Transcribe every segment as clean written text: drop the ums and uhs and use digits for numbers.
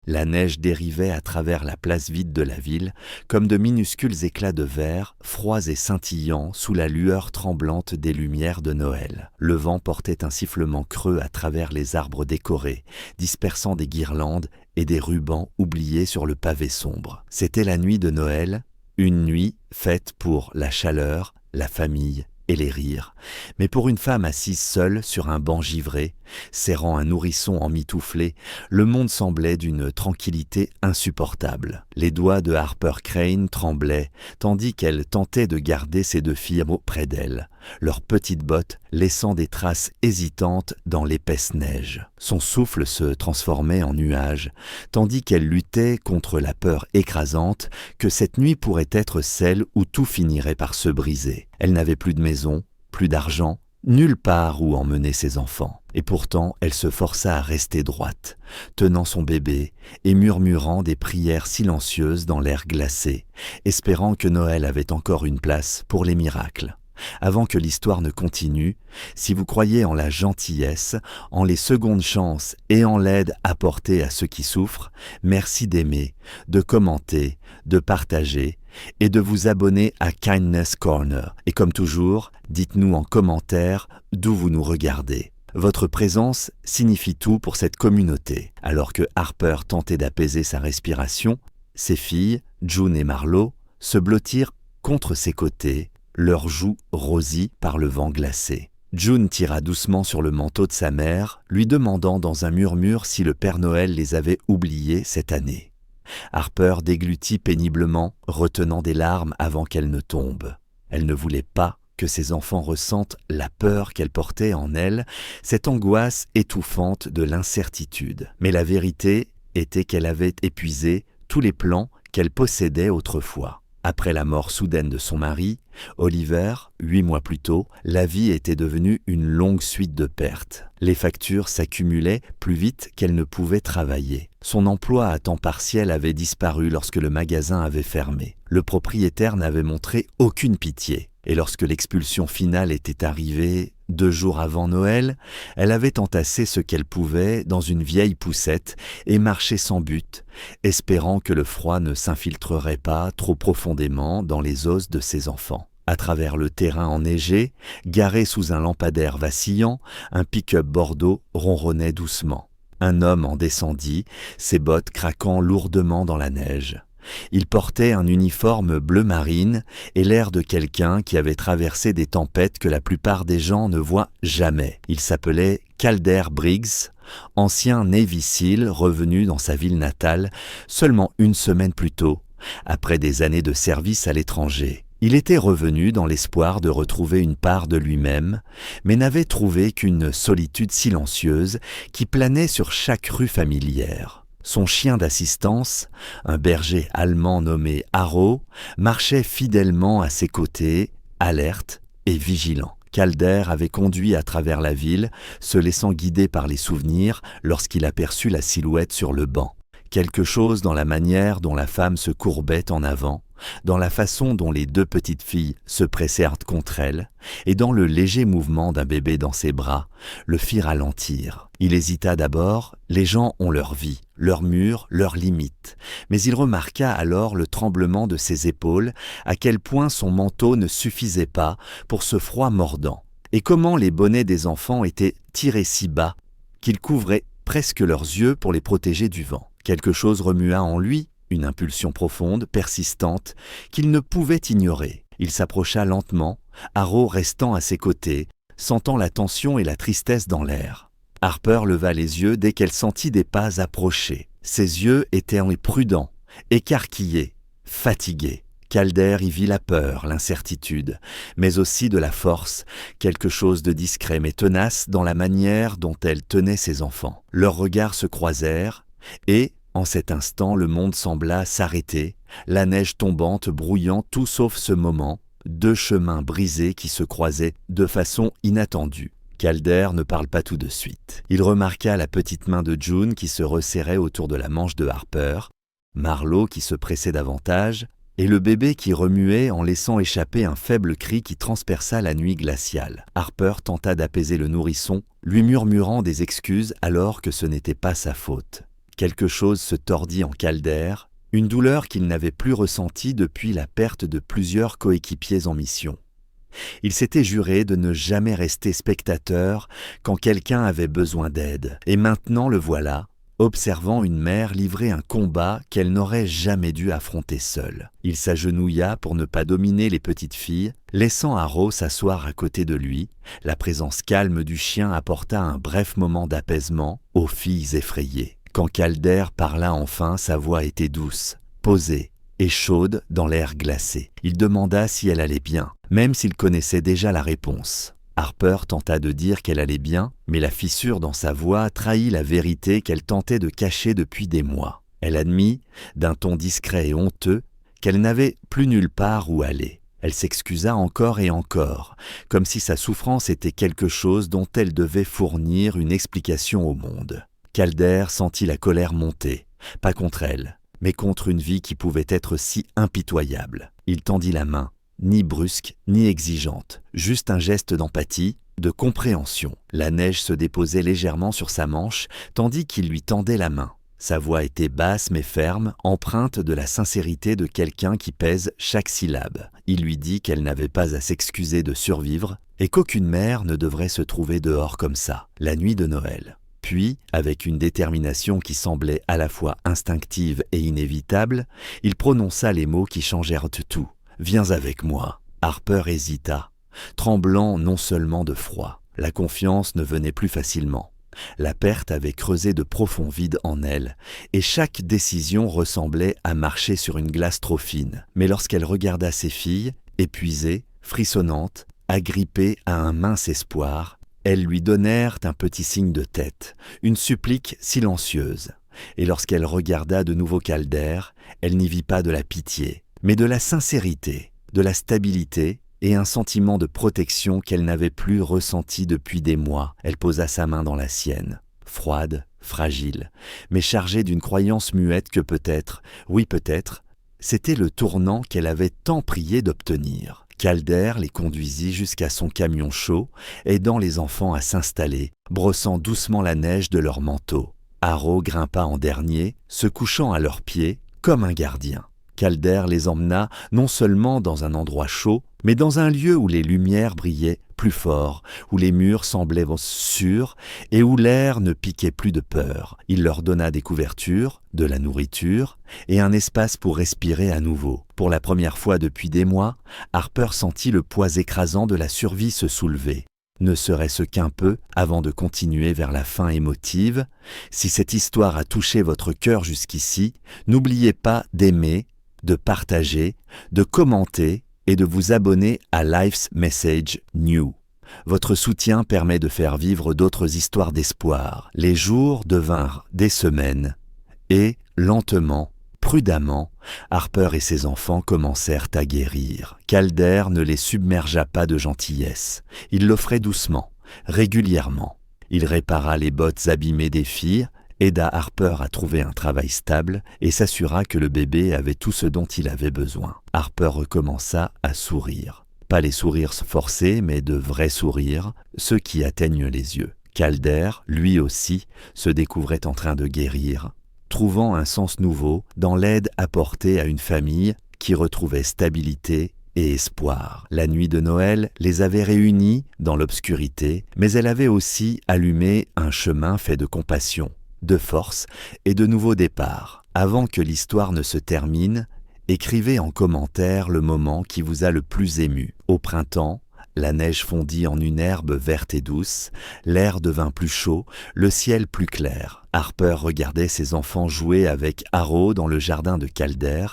La neige dérivait à travers la place vide de la ville, comme de minuscules éclats de verre, froids et scintillants sous la lueur tremblante des lumières de Noël. Le vent portait un sifflement creux à travers les arbres décorés, dispersant des guirlandes et des rubans oubliés sur le pavé sombre. C'était la nuit de Noël, une nuit faite pour la chaleur, la famille et les rires. Mais pour une femme assise seule sur un banc givré, serrant un nourrisson emmitouflé, le monde semblait d'une tranquillité insupportable. Les doigts de Harper Crane tremblaient, tandis qu'elle tentait de garder ses deux filles auprès d'elle, leurs petites bottes laissant des traces hésitantes dans l'épaisse neige. Son souffle se transformait en nuage, tandis qu'elle luttait contre la peur écrasante que cette nuit pourrait être celle où tout finirait par se briser. Elle n'avait plus de maison, plus d'argent, nulle part où emmener ses enfants. Et pourtant, elle se força à rester droite, tenant son bébé et murmurant des prières silencieuses dans l'air glacé, espérant que Noël avait encore une place pour les miracles. Avant que l'histoire ne continue, si vous croyez en la gentillesse, en les secondes chances et en l'aide apportée à ceux qui souffrent, merci d'aimer, de commenter, de partager et de vous abonner à Kindness Corner. Et comme toujours, dites-nous en commentaire d'où vous nous regardez. Votre présence signifie tout pour cette communauté. Alors que Harper tentait d'apaiser sa respiration, ses filles, June et Marlo, se blottirent contre ses côtés, leurs joues rosies par le vent glacé. June tira doucement sur le manteau de sa mère, lui demandant dans un murmure si le Père Noël les avait oubliés cette année. Harper déglutit péniblement, retenant des larmes avant qu'elles ne tombent. Elle ne voulait pas que ses enfants ressentent la peur qu'elle portait en elle, cette angoisse étouffante de l'incertitude. Mais la vérité était qu'elle avait épuisé tous les plans qu'elle possédait autrefois. Après la mort soudaine de son mari, Oliver, 8 mois plus tôt, la vie était devenue une longue suite de pertes. Les factures s'accumulaient plus vite qu'elle ne pouvait travailler. Son emploi à temps partiel avait disparu lorsque le magasin avait fermé. Le propriétaire n'avait montré aucune pitié. Et lorsque l'expulsion finale était arrivée, 2 jours avant Noël, elle avait entassé ce qu'elle pouvait dans une vieille poussette et marché sans but, espérant que le froid ne s'infiltrerait pas trop profondément dans les os de ses enfants. À travers le terrain enneigé, garé sous un lampadaire vacillant, un pick-up bordeaux ronronnait doucement. Un homme en descendit, ses bottes craquant lourdement dans la neige. Il portait un uniforme bleu marine et l'air de quelqu'un qui avait traversé des tempêtes que la plupart des gens ne voient jamais. Il s'appelait Calder Briggs, ancien Navy SEAL revenu dans sa ville natale seulement 1 semaine plus tôt, après des années de service à l'étranger. Il était revenu dans l'espoir de retrouver une part de lui-même, mais n'avait trouvé qu'une solitude silencieuse qui planait sur chaque rue familière. Son chien d'assistance, un berger allemand nommé Arrow, marchait fidèlement à ses côtés, alerte et vigilant. Calder avait conduit à travers la ville, se laissant guider par les souvenirs lorsqu'il aperçut la silhouette sur le banc. Quelque chose dans la manière dont la femme se courbait en avant, dans la façon dont les 2 petites filles se pressèrent contre elle, et dans le léger mouvement d'un bébé dans ses bras, le fit ralentir. Il hésita d'abord, les gens ont leur vie, leurs murs, leurs limites, mais il remarqua alors le tremblement de ses épaules, à quel point son manteau ne suffisait pas pour ce froid mordant, et comment les bonnets des enfants étaient tirés si bas qu'ils couvraient presque leurs yeux pour les protéger du vent. Quelque chose remua en lui, une impulsion profonde, persistante, qu'il ne pouvait ignorer. Il s'approcha lentement, Arrow restant à ses côtés, sentant la tension et la tristesse dans l'air. Harper leva les yeux dès qu'elle sentit des pas approcher. Ses yeux étaient prudents, écarquillés, fatigués. Calder y vit la peur, l'incertitude, mais aussi de la force, quelque chose de discret mais tenace dans la manière dont elle tenait ses enfants. Leurs regards se croisèrent, et, en cet instant, le monde sembla s'arrêter, la neige tombante brouillant tout sauf ce moment, 2 chemins brisés qui se croisaient de façon inattendue. Calder ne parle pas tout de suite. Il remarqua la petite main de June qui se resserrait autour de la manche de Harper, Marlo qui se pressait davantage, et le bébé qui remuait en laissant échapper un faible cri qui transperça la nuit glaciale. Harper tenta d'apaiser le nourrisson, lui murmurant des excuses alors que ce n'était pas sa faute. quelque chose se tordit en Calder, une douleur qu'il n'avait plus ressentie depuis la perte de plusieurs coéquipiers en mission. Il s'était juré de ne jamais rester spectateur quand quelqu'un avait besoin d'aide, et maintenant le voilà, observant une mère livrer un combat qu'elle n'aurait jamais dû affronter seule. Il s'agenouilla pour ne pas dominer les petites filles, laissant Arrow s'asseoir à côté de lui. La présence calme du chien apporta un bref moment d'apaisement aux filles effrayées. Quand Calder parla enfin, sa voix était douce, posée et chaude dans l'air glacé. Il demanda si elle allait bien, même s'il connaissait déjà la réponse. Harper tenta de dire qu'elle allait bien, mais la fissure dans sa voix trahit la vérité qu'elle tentait de cacher depuis des mois. Elle admit, d'un ton discret et honteux, qu'elle n'avait plus nulle part où aller. Elle s'excusa encore et encore, comme si sa souffrance était quelque chose dont elle devait fournir une explication au monde. Calder sentit la colère monter, pas contre elle, mais contre une vie qui pouvait être si impitoyable. Il tendit la main, ni brusque, ni exigeante, juste un geste d'empathie, de compréhension. La neige se déposait légèrement sur sa manche, tandis qu'il lui tendait la main. Sa voix était basse mais ferme, empreinte de la sincérité de quelqu'un qui pèse chaque syllabe. Il lui dit qu'elle n'avait pas à s'excuser de survivre et qu'aucune mère ne devrait se trouver dehors comme ça, la nuit de Noël. Puis, avec une détermination qui semblait à la fois instinctive et inévitable, il prononça les mots qui changèrent tout. « Viens avec moi ». Harper hésita, tremblant non seulement de froid. La confiance ne venait plus facilement. La perte avait creusé de profonds vides en elle, et chaque décision ressemblait à marcher sur une glace trop fine. Mais lorsqu'elle regarda ses filles, épuisées, frissonnantes, agrippées à un mince espoir, elles lui donnèrent un petit signe de tête, une supplique silencieuse. Et lorsqu'elle regarda de nouveau Calder, elle n'y vit pas de la pitié, mais de la sincérité, de la stabilité et un sentiment de protection qu'elle n'avait plus ressenti depuis des mois. Elle posa sa main dans la sienne, froide, fragile, mais chargée d'une croyance muette que peut-être, oui peut-être, c'était le tournant qu'elle avait tant prié d'obtenir. Calder les conduisit jusqu'à son camion chaud, aidant les enfants à s'installer, brossant doucement la neige de leurs manteaux. Arrow grimpa en dernier, se couchant à leurs pieds, comme un gardien. Calder les emmena non seulement dans un endroit chaud, mais dans un lieu où les lumières brillaient plus fort, où les murs semblaient sûrs et où l'air ne piquait plus de peur. Il leur donna des couvertures, de la nourriture et un espace pour respirer à nouveau. Pour la première fois depuis des mois, Harper sentit le poids écrasant de la survie se soulever. Ne serait-ce qu'un peu avant de continuer vers la fin émotive. Si cette histoire a touché votre cœur jusqu'ici, n'oubliez pas d'aimer, de partager, de commenter et de vous abonner à Life's Message New. Votre soutien permet de faire vivre d'autres histoires d'espoir. Les jours devinrent des semaines et, lentement, prudemment, Harper et ses enfants commencèrent à guérir. Calder ne les submergea pas de gentillesse. Il l'offrait doucement, régulièrement. Il répara les bottes abîmées des filles, aida Harper à trouver un travail stable et s'assura que le bébé avait tout ce dont il avait besoin. Harper recommença à sourire. Pas les sourires forcés, mais de vrais sourires, ceux qui atteignent les yeux. Calder, lui aussi, se découvrait en train de guérir, trouvant un sens nouveau dans l'aide apportée à une famille qui retrouvait stabilité et espoir. La nuit de Noël les avait réunis dans l'obscurité, mais elle avait aussi allumé un chemin fait de compassion, de force et de nouveaux départs. Avant que l'histoire ne se termine, écrivez en commentaire le moment qui vous a le plus ému. Au printemps, la neige fondit en une herbe verte et douce, l'air devint plus chaud, le ciel plus clair. Harper regardait ses enfants jouer avec Arrow dans le jardin de Calder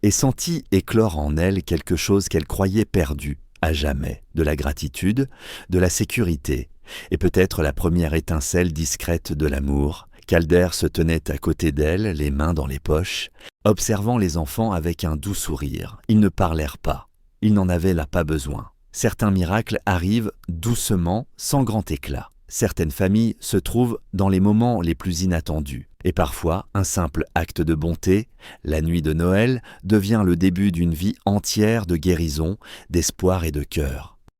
et sentit éclore en elle quelque chose qu'elle croyait perdu à jamais, de la gratitude, de la sécurité et peut-être la première étincelle discrète de l'amour. Calder se tenait à côté d'elle, les mains dans les poches, observant les enfants avec un doux sourire. Ils ne parlèrent pas, ils n'en avaient là pas besoin. Certains miracles arrivent doucement, sans grand éclat. Certaines familles se trouvent dans les moments les plus inattendus. Et parfois, un simple acte de bonté, la nuit de Noël, devient le début d'une vie entière de guérison, d'espoir et de cœur.